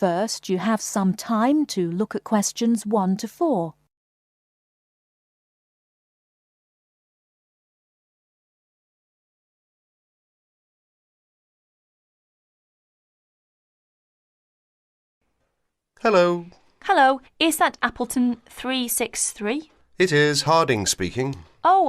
First, you have some time to look at questions 1 to 4. Hello. Hello, is that Appleton 363? It is Harding speaking. Oh,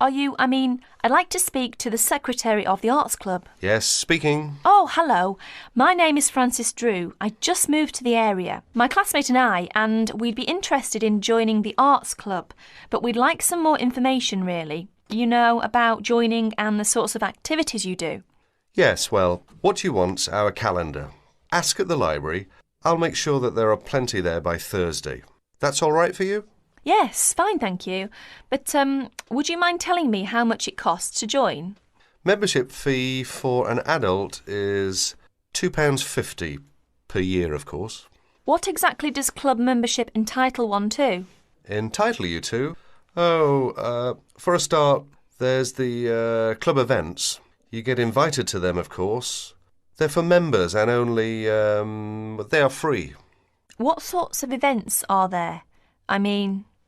I'd like to speak to the secretary of the Arts Club. Yes, speaking. Oh, hello. My name is Frances Drew. I just moved to the area. My classmate and we'd be interested in joining the Arts Club, but we'd like some more information, really. You know, about joining and the sorts of activities you do. Yes, well, what you want's our calendar. Ask at the library. I'll make sure that there are plenty there by Thursday. That's all right for you? Yes, fine, thank you. But would you mind telling me how much it costs to join? Membership fee for an adult is £2.50 per year, of course. What exactly does club membership entitle one to? Entitle you to? Oh, for a start, there's the club events. You get invited to them, of course. They're for members and only, they are free. What sorts of events are there?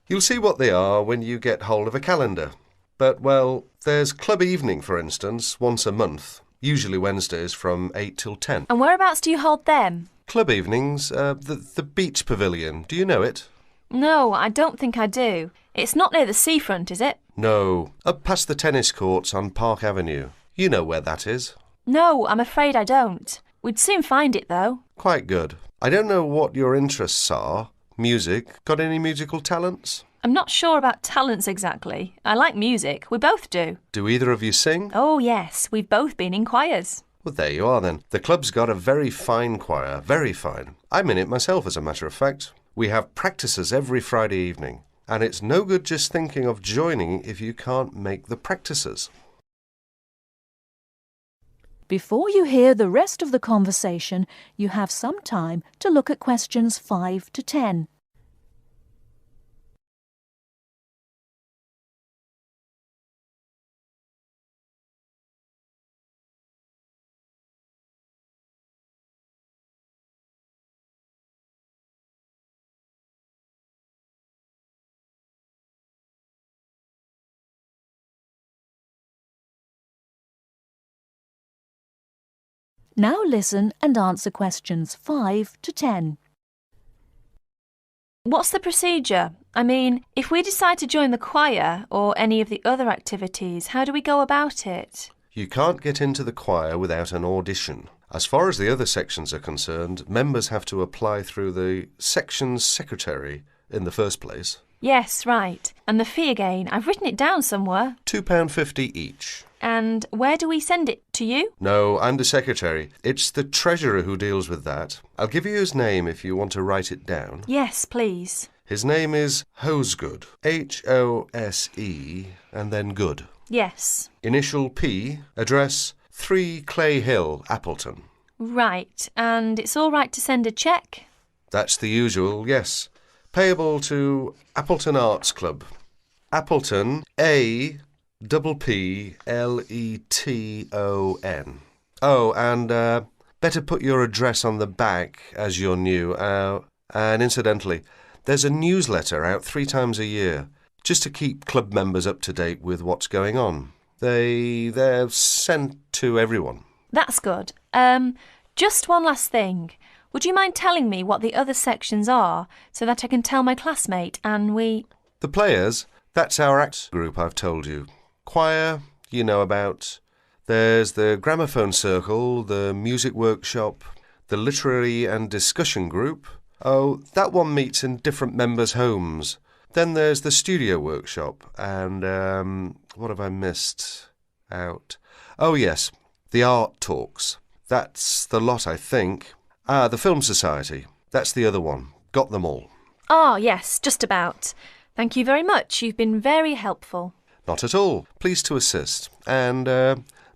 You'll see what they are when you get hold of a calendar. But, well, there's club evening, for instance, once a month, usually Wednesdays from 8 till 10. And whereabouts do you hold them? Club evenings, the beach pavilion. Do you know it? No, I don't think I do. It's not near the seafront, is it? No, up past the tennis courts on Park Avenue. You know where that is. No, I'm afraid I don't. We'd soon find it, though. Quite good. I don't know what your interests are. Music. Got any musical talents? I'm not sure about talents exactly. I like music. We both do. Do either of you sing? Oh, yes. We've both been in choirs. Well, there you are then. The club's got a very fine choir. Very fine. I'm in it myself, as a matter of fact. We have practices every Friday evening. And it's no good just thinking of joining if you can't make the practices. Before you hear the rest of the conversation, you have some time to look at questions 5 to 10. Now listen and answer questions 5 to 10. What's the procedure? If we decide to join the choir or any of the other activities, how do we go about it? You can't get into the choir without an audition. As far as the other sections are concerned, members have to apply through the section's secretary in the first place. Yes, right. And the fee again, I've written it down somewhere. £2.50 each. And where do we send it? To you? No, I'm the secretary. It's the treasurer who deals with that. I'll give you his name if you want to write it down. Yes, please. His name is Hosegood. H-O-S-E and then Good. Yes. Initial P, address 3 Clay Hill, Appleton. Right. And it's all right to send a cheque? That's the usual, yes. Payable to Appleton Arts Club. Appleton, A-P-P-L-E-T-O-N. Oh, and better put your address on the back as you're new. And incidentally, there's a newsletter out 3 times a year, just to keep club members up to date with what's going on. They're sent to everyone. That's good. Just one last thing. Would you mind telling me what the other sections are so that I can tell my classmate and we... The players, that's our act group I've told you. Choir, you know about. There's the gramophone circle, the music workshop, the literary and discussion group. Oh, that one meets in different members' homes. Then there's the studio workshop and, what have I missed out? Oh, yes, the art talks. That's the lot, I think. The Film Society. That's the other one. Got them all. Ah, yes, just about. Thank you very much. You've been very helpful. Not at all. Pleased to assist. And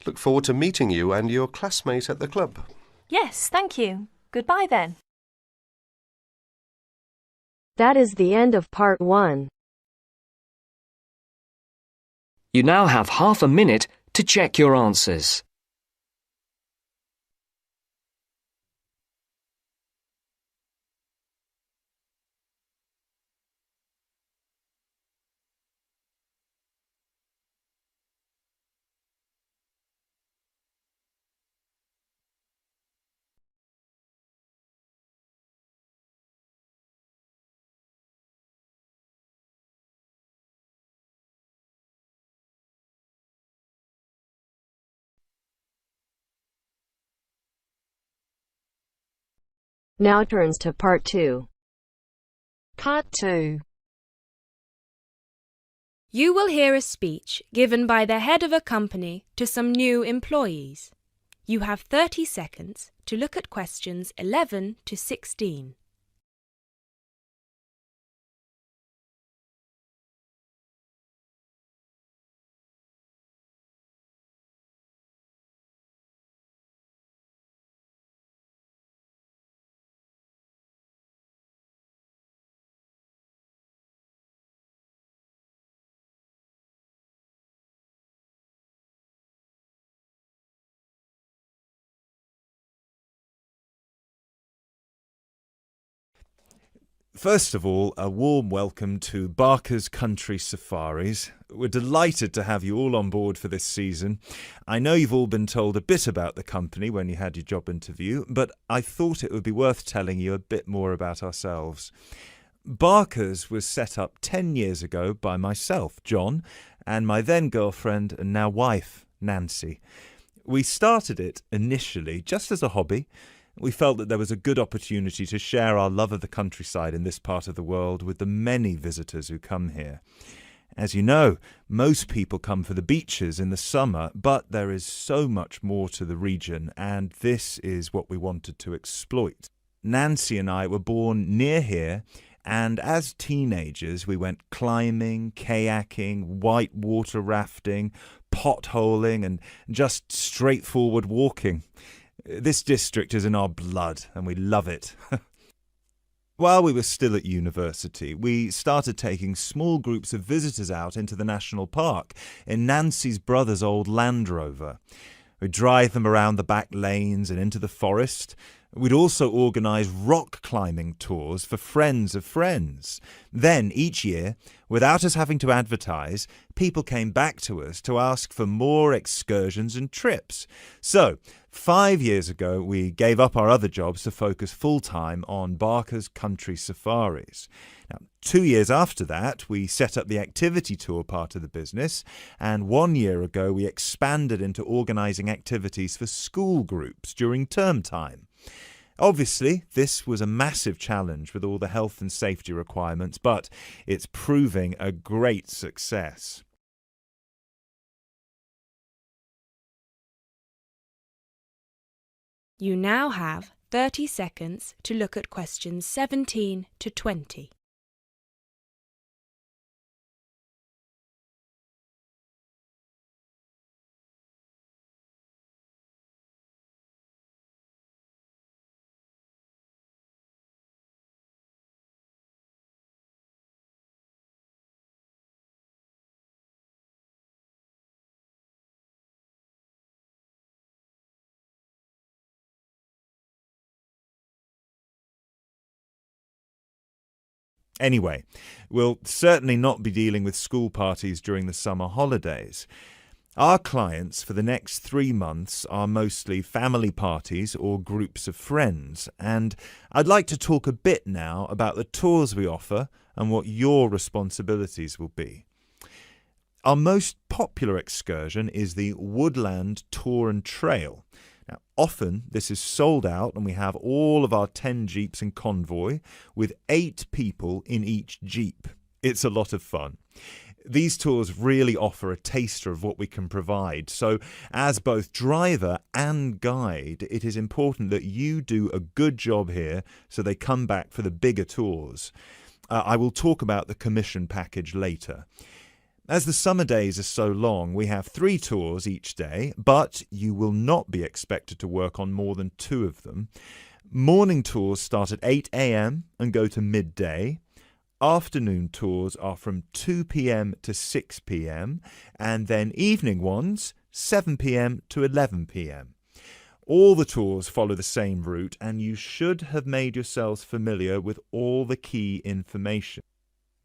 look forward to meeting you and your classmate at the club. Yes, thank you. Goodbye then. That is the end of part 1. You now have half a minute to check your answers. Now turns to part 2. Part 2. You will hear a speech given by the head of a company to some new employees. You have 30 seconds to look at questions 11 to 16. First of all, a warm welcome to Barker's Country Safaris. We're delighted to have you all on board for this season. I know you've all been told a bit about the company when you had your job interview, but I thought it would be worth telling you a bit more about ourselves. Barker's was set up 10 years ago by myself, John, and my then girlfriend and now wife, Nancy. We started it initially just as a hobby. We felt that there was a good opportunity to share our love of the countryside in this part of the world with the many visitors who come here. As you know, most people come for the beaches in the summer, but there is so much more to the region, and this is what we wanted to exploit. Nancy and I were born near here, and as teenagers we went climbing, kayaking, whitewater rafting, potholing, and just straightforward walking. This district is in our blood, and we love it. While we were still at university, we started taking small groups of visitors out into the national park in Nancy's brother's old Land Rover. We'd drive them around the back lanes and into the forest. We'd also organise rock climbing tours for friends of friends. Then, each year, without us having to advertise, people came back to us to ask for more excursions and trips. So, 5 years ago, we gave up our other jobs to focus full-time on Barker's Country Safaris. Now, 2 years after that, we set up the activity tour part of the business, and 1 year ago, we expanded into organising activities for school groups during term time. Obviously, this was a massive challenge with all the health and safety requirements, but it's proving a great success. You now have 30 seconds to look at questions 17 to 20. Anyway, we'll certainly not be dealing with school parties during the summer holidays. Our clients for the next 3 months are mostly family parties or groups of friends, and I'd like to talk a bit now about the tours we offer and what your responsibilities will be. Our most popular excursion is the Woodland Tour and Trail. Now, often this is sold out and we have all of our 10 jeeps in convoy with 8 people in each jeep. It's a lot of fun. These tours really offer a taster of what we can provide. So as both driver and guide, it is important that you do a good job here so they come back for the bigger tours. I will talk about the commission package later. As the summer days are so long, we have 3 tours each day, but you will not be expected to work on more than 2 of them. Morning tours start at 8 a.m. and go to midday. Afternoon tours are from 2 p.m. to 6 p.m. and then evening ones 7 p.m. to 11 p.m. All the tours follow the same route, and you should have made yourselves familiar with all the key information.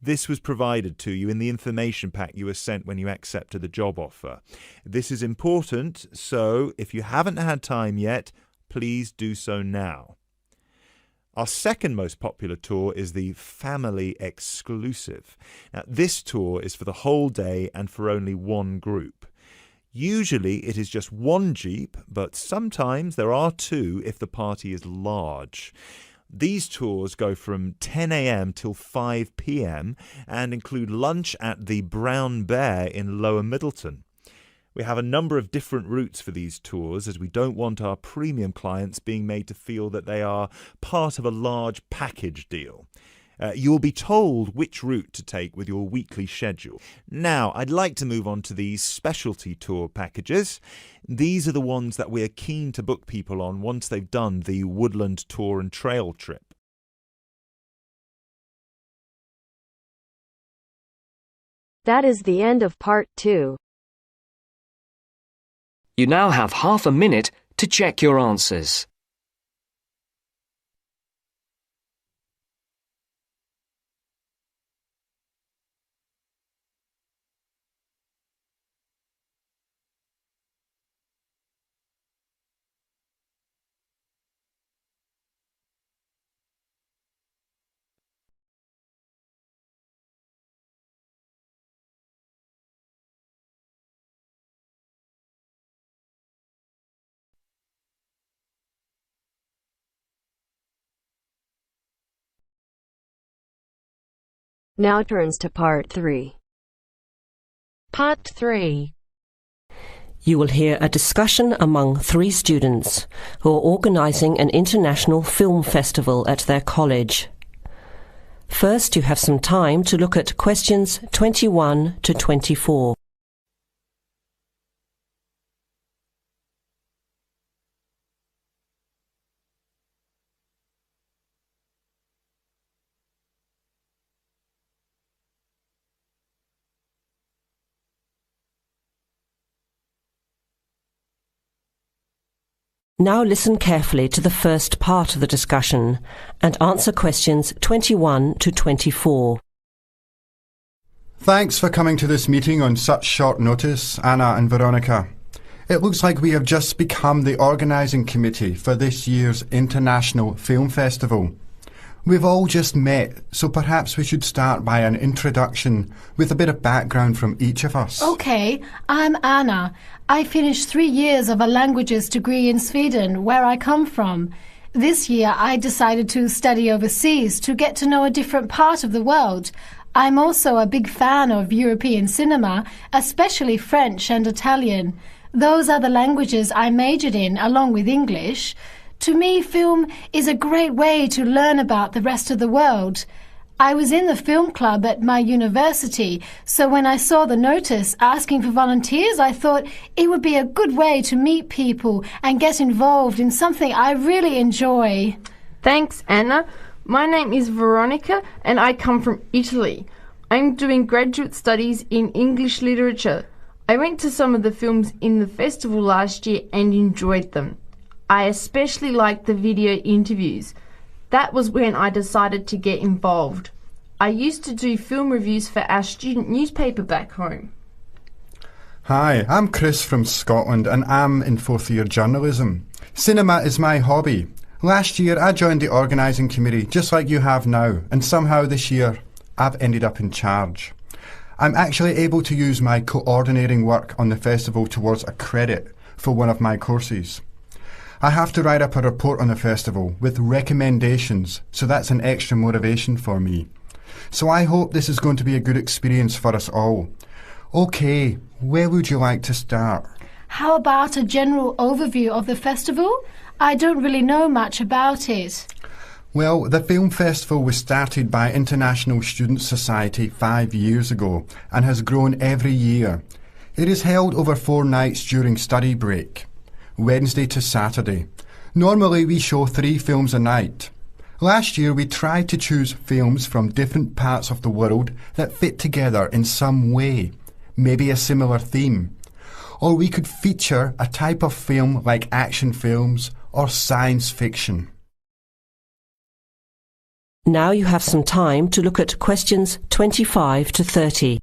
This was provided to you in the information pack you were sent when you accepted the job offer. This is important, so if you haven't had time yet, please do so now. Our second most popular tour is the Family Exclusive. Now, this tour is for the whole day and for only 1 group. Usually it is just 1 jeep, but sometimes there are 2 if the party is large. These tours go from 10 a.m. till 5 p.m. and include lunch at the Brown Bear in Lower Middleton. We have a number of different routes for these tours as we don't want our premium clients being made to feel that they are part of a large package deal. You will be told which route to take with your weekly schedule. Now, I'd like to move on to these specialty tour packages. These are the ones that we are keen to book people on once they've done the woodland tour and trail trip. That is the end of part 2. You now have half a minute to check your answers. Now turns to part 3. Part 3. You will hear a discussion among 3 students who are organising an international film festival at their college. First, you have some time to look at questions 21 to 24. Now listen carefully to the first part of the discussion and answer questions 21 to 24. Thanks for coming to this meeting on such short notice, Anna and Veronica. It looks like we have just become the organising committee for this year's International Film Festival. We've all just met, so perhaps we should start by an introduction with a bit of background from each of us. Okay, I'm Anna. I finished 3 years of a languages degree in Sweden, where I come from. This year I decided to study overseas to get to know a different part of the world. I'm also a big fan of European cinema, especially French and Italian. Those are the languages I majored in, along with English. To me, film is a great way to learn about the rest of the world. I was in the film club at my university, so when I saw the notice asking for volunteers, I thought it would be a good way to meet people and get involved in something I really enjoy. Thanks, Anna. My name is Veronica and I come from Italy. I'm doing graduate studies in English literature. I went to some of the films in the festival last year and enjoyed them. I especially liked the video interviews. That was when I decided to get involved. I used to do film reviews for our student newspaper back home. Hi, I'm Chris from Scotland and I'm in 4th year journalism. Cinema is my hobby. Last year I joined the organising committee just like you have now, and somehow this year I've ended up in charge. I'm actually able to use my coordinating work on the festival towards a credit for one of my courses. I have to write up a report on the festival with recommendations, so that's an extra motivation for me. So I hope this is going to be a good experience for us all. OK, where would you like to start? How about a general overview of the festival? I don't really know much about it. Well, the film festival was started by International Student Society 5 years ago and has grown every year. It is held over 4 nights during study break, Wednesday to Saturday. Normally we show 3 films a night. Last year we tried to choose films from different parts of the world that fit together in some way, maybe a similar theme. Or we could feature a type of film like action films or science fiction. Now you have some time to look at questions 25 to 30.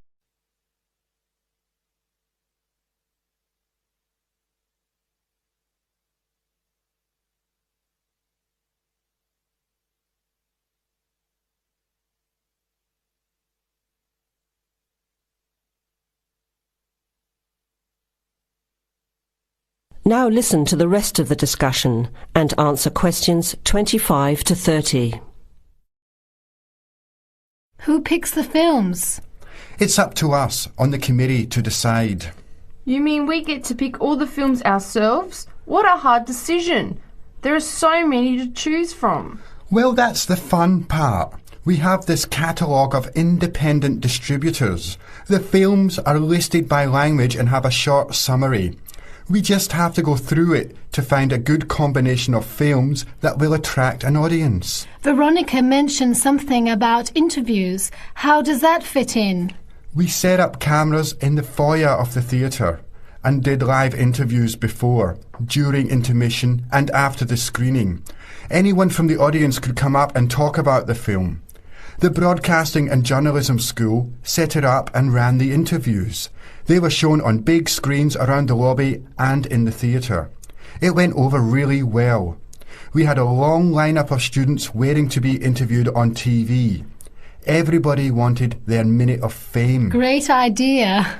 Now listen to the rest of the discussion and answer questions 25 to 30. Who picks the films? It's up to us on the committee to decide. You mean we get to pick all the films ourselves? What a hard decision. There are so many to choose from. Well, that's the fun part. We have this catalogue of independent distributors. The films are listed by language and have a short summary. We just have to go through it to find a good combination of films that will attract an audience. Veronica mentioned something about interviews. How does that fit in? We set up cameras in the foyer of the theatre and did live interviews before, during intermission and after the screening. Anyone from the audience could come up and talk about the film. The Broadcasting and Journalism School set it up and ran the interviews. They were shown on big screens around the lobby and in the theatre. It went over really well. We had a long lineup of students waiting to be interviewed on TV. Everybody wanted their minute of fame. Great idea.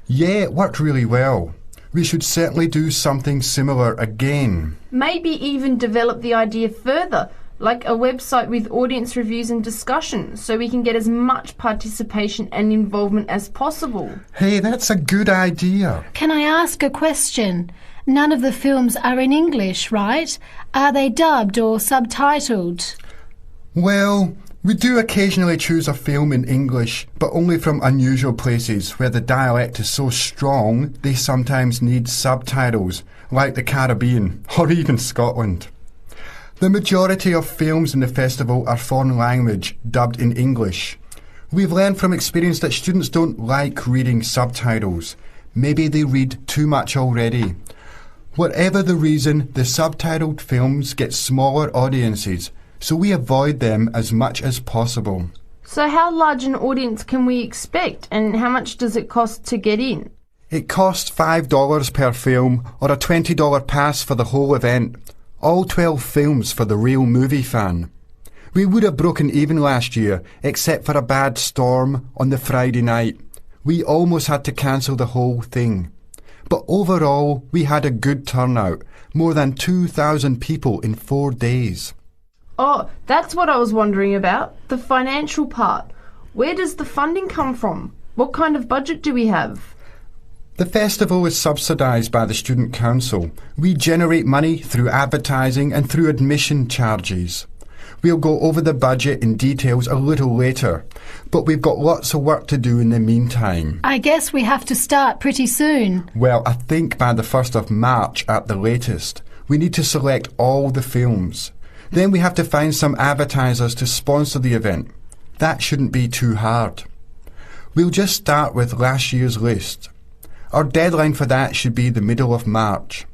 Yeah, it worked really well. We should certainly do something similar again. Maybe even develop the idea further, like a website with audience reviews and discussion, so we can get as much participation and involvement as possible. Hey, that's a good idea. Can I ask a question? None of the films are in English, right? Are they dubbed or subtitled? Well, we do occasionally choose a film in English, but only from unusual places where the dialect is so strong they sometimes need subtitles, like the Caribbean or even Scotland. The majority of films in the festival are foreign language, dubbed in English. We've learned from experience that students don't like reading subtitles. Maybe they read too much already. Whatever the reason, the subtitled films get smaller audiences, so we avoid them as much as possible. So how large an audience can we expect, and how much does it cost to get in? It costs $5 per film or a $20 pass for the whole event. All 12 films for the real movie fan. We would have broken even last year, except for a bad storm on the Friday night. We almost had to cancel the whole thing. But overall, we had a good turnout, more than 2,000 people in 4 days. Oh, that's what I was wondering about, the financial part. Where does the funding come from? What kind of budget do we have? The festival is subsidised by the Student Council. We generate money through advertising and through admission charges. We'll go over the budget in details a little later, but we've got lots of work to do in the meantime. I guess we have to start pretty soon. Well, I think by the 1st of March at the latest. We need to select all the films. Then we have to find some advertisers to sponsor the event. That shouldn't be too hard. We'll just start with last year's list. Our deadline for that should be the middle of March.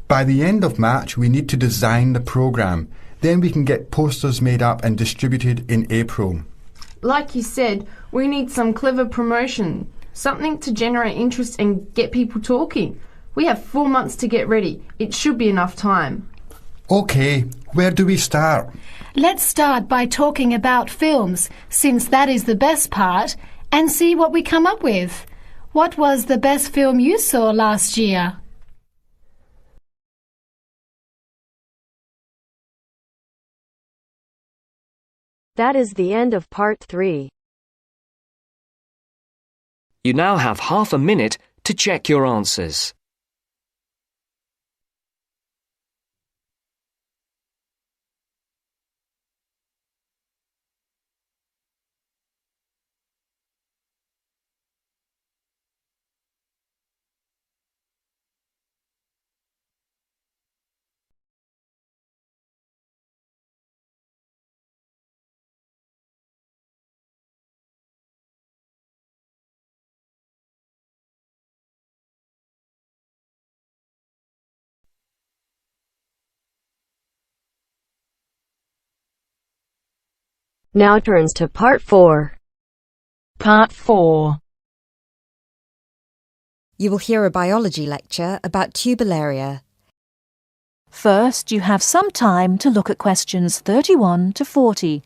By the end of March, we need to design the programme. Then we can get posters made up and distributed in April. Like you said, we need some clever promotion, something to generate interest and get people talking. We have 4 months to get ready. It should be enough time. OK, where do we start? Let's start by talking about films, since that is the best part, and see what we come up with. What was the best film you saw last year? That is the end of part 3. You now have half a minute to check your answers. Now turns to part 4. Part 4. You will hear a biology lecture about tuberlaria. First, you have some time to look at questions 31 to 40.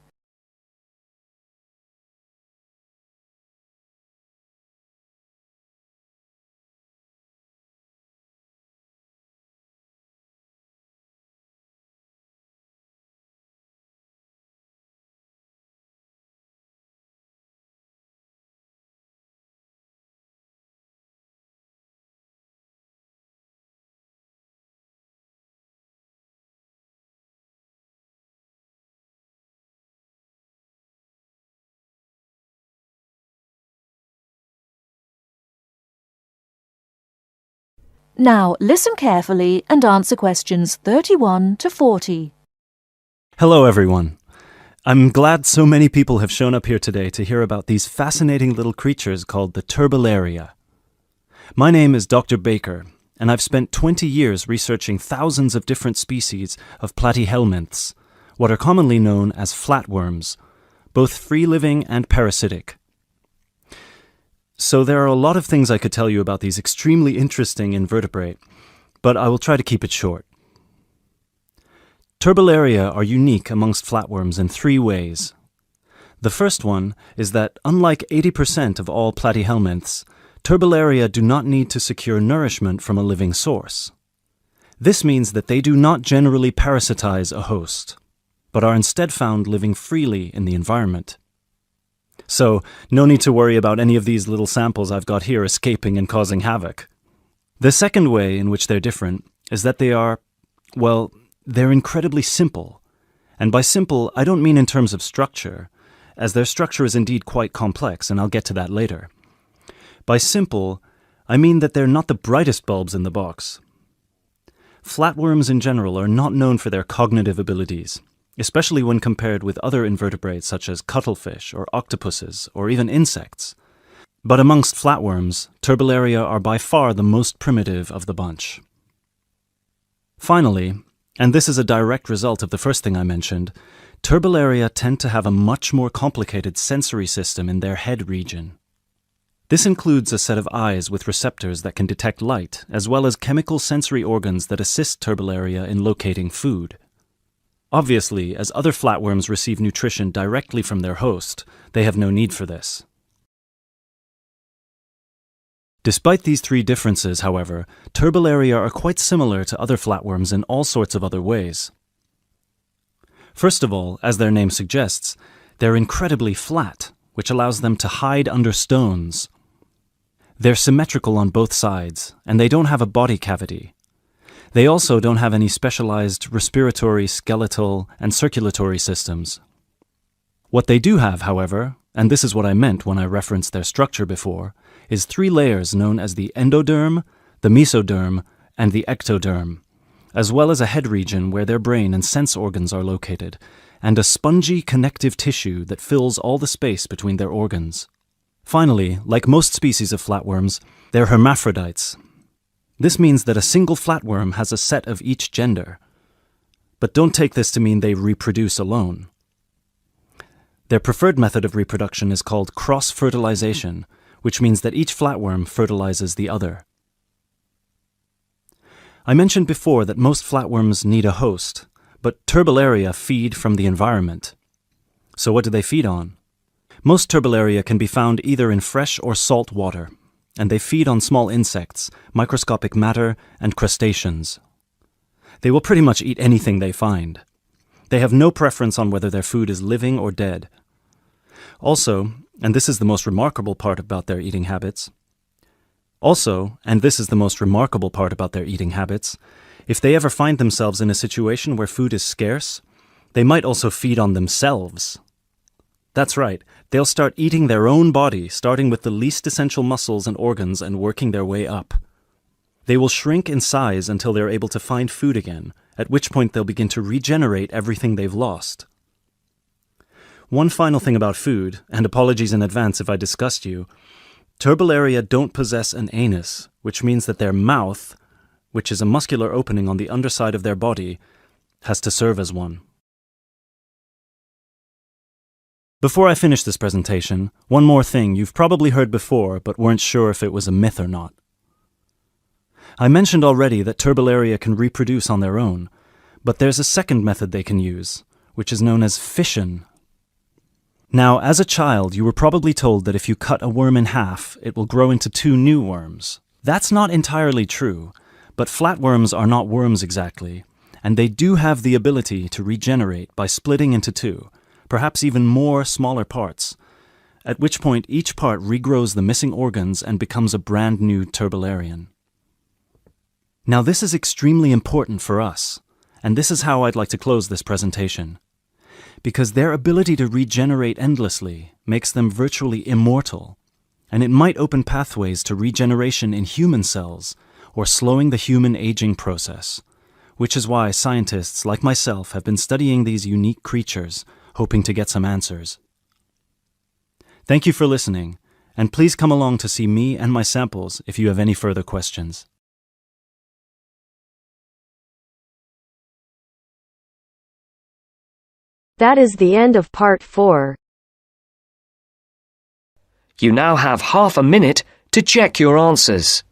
Now listen carefully and answer questions 31 to 40. Hello, everyone. I'm glad so many people have shown up here today to hear about these fascinating little creatures called the turbellaria. My name is Dr. Baker, and I've spent 20 years researching thousands of different species of platyhelminths, what are commonly known as flatworms, both free-living and parasitic. So there are a lot of things I could tell you about these extremely interesting invertebrate, but I will try to keep it short. Turbellaria are unique amongst flatworms in 3 ways. The first one is that, unlike 80% of all platyhelminths, turbellaria do not need to secure nourishment from a living source. This means that they do not generally parasitize a host, but are instead found living freely in the environment. So, no need to worry about any of these little samples I've got here escaping and causing havoc. The second way in which they're different is that they are, well, they're incredibly simple. And by simple, I don't mean in terms of structure, as their structure is indeed quite complex, and I'll get to that later. By simple, I mean that they're not the brightest bulbs in the box. Flatworms in general are not known for their cognitive abilities, especially when compared with other invertebrates such as cuttlefish or octopuses or even insects. But amongst flatworms, turbellaria are by far the most primitive of the bunch. Finally, and this is a direct result of the first thing I mentioned, turbellaria tend to have a much more complicated sensory system in their head region. This includes a set of eyes with receptors that can detect light, as well as chemical sensory organs that assist turbellaria in locating food. Obviously, as other flatworms receive nutrition directly from their host, they have no need for this. Despite these 3 differences, however, turbellaria are quite similar to other flatworms in all sorts of other ways. First of all, as their name suggests, they're incredibly flat, which allows them to hide under stones. They're symmetrical on both sides, and they don't have a body cavity. They also don't have any specialized respiratory, skeletal, and circulatory systems. What they do have, however, and this is what I meant when I referenced their structure before, is 3 layers known as the endoderm, the mesoderm, and the ectoderm, as well as a head region where their brain and sense organs are located, and a spongy connective tissue that fills all the space between their organs. Finally, like most species of flatworms, they're hermaphrodites. This means that a single flatworm has a set of each gender. But don't take this to mean they reproduce alone. Their preferred method of reproduction is called cross-fertilization, which means that each flatworm fertilizes the other. I mentioned before that most flatworms need a host, but turbellaria feed from the environment. So what do they feed on? Most turbellaria can be found either in fresh or salt water, and they feed on small insects, microscopic matter, and crustaceans. They will pretty much eat anything they find. They have no preference on whether their food is living or dead. Also, and this is the most remarkable part about their eating habits, if they ever find themselves in a situation where food is scarce, they might also feed on themselves. That's right, they'll start eating their own body, starting with the least essential muscles and organs and working their way up. They will shrink in size until they're able to find food again, at which point they'll begin to regenerate everything they've lost. One final thing about food, and apologies in advance if I disgust you, turbellaria don't possess an anus, which means that their mouth, which is a muscular opening on the underside of their body, has to serve as one. Before I finish this presentation, one more thing you've probably heard before but weren't sure if it was a myth or not. I mentioned already that turbellaria can reproduce on their own, but there's a second method they can use, which is known as fission. Now, as a child, you were probably told that if you cut a worm in half, it will grow into 2 new worms. That's not entirely true, but flatworms are not worms exactly, and they do have the ability to regenerate by splitting into 2, perhaps even more smaller parts, at which point each part regrows the missing organs and becomes a brand new turbellarian. Now this is extremely important for us, and this is how I'd like to close this presentation. Because their ability to regenerate endlessly makes them virtually immortal, and it might open pathways to regeneration in human cells, or slowing the human aging process, which is why scientists like myself have been studying these unique creatures, hoping to get some answers. Thank you for listening, and please come along to see me and my samples if you have any further questions. That is the end of part 4. You now have half a minute to check your answers.